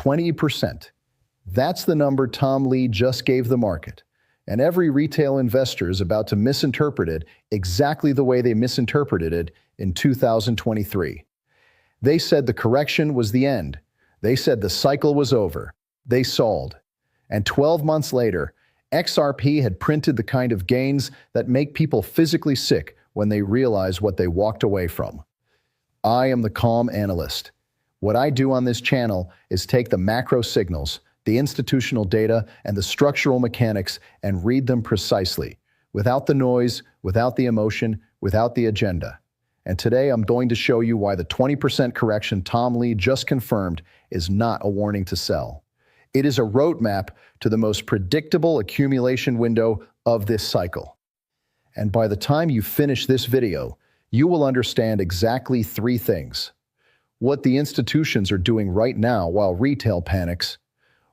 20%. That's the number Tom Lee just gave the market. And every retail investor is about to misinterpret it exactly the way they misinterpreted it in 2023. They said the correction was the end. They said the cycle was over. They sold. And 12 months later, XRP had printed the kind of gains that make people physically sick when they realize what they walked away from. I am the Calm Analyst. What I do on this channel is take the macro signals, the institutional data, and the structural mechanics and read them precisely, without the noise, without the emotion, without the agenda. And today I'm going to show you why the 20% correction Tom Lee just confirmed is not a warning to sell. It is a roadmap to the most predictable accumulation window of this cycle. And by the time you finish this video, you will understand exactly three things: what the institutions are doing right now while retail panics,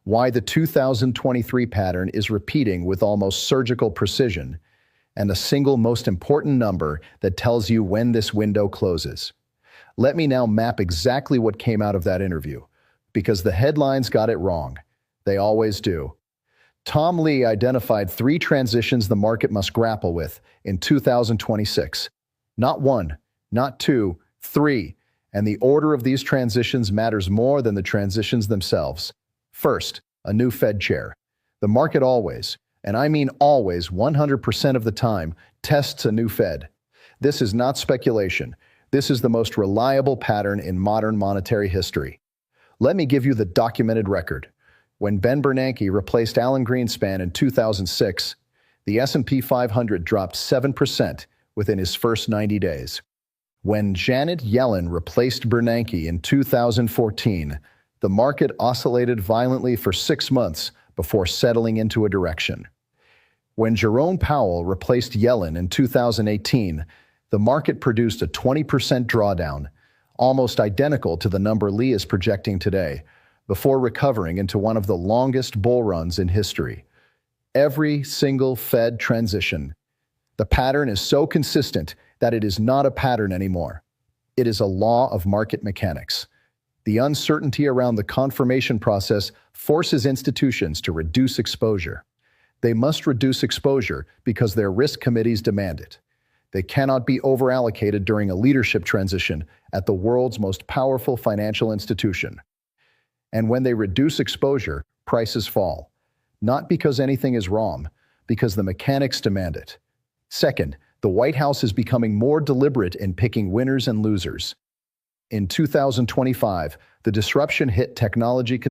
why the 2023 pattern is repeating with almost surgical precision, and a single most important number that tells you when this window closes. Let me now map exactly what came out of that interview, because the headlines got it wrong. They always do. Tom Lee identified three transitions the market must grapple with in 2026. Not one, not two, three. And the order of these transitions matters more than the transitions themselves. First, a new Fed chair. The market always, and I mean always 100% of the time, tests a new Fed. This is not speculation. This is the most reliable pattern in modern monetary history. Let me give you the documented record. When Ben Bernanke replaced Alan Greenspan in 2006, the S&P 500 dropped 7% within his first 90 days. When Janet Yellen replaced Bernanke in 2014, the market oscillated violently for 6 months before settling into a direction. When Jerome Powell replaced Yellen in 2018, the market produced a 20% drawdown, almost identical to the number Lee is projecting today, before recovering into one of the longest bull runs in history. Every single Fed transition. The pattern is so consistent that it is not a pattern anymore. It is a law of market mechanics. The uncertainty around the confirmation process forces institutions to reduce exposure. They must reduce exposure because their risk committees demand it. They cannot be overallocated during a leadership transition at the world's most powerful financial institution. And when they reduce exposure, prices fall. Not because anything is wrong, because the mechanics demand it. Second, the White House is becoming more deliberate in picking winners and losers. In 2025, the disruption hit technology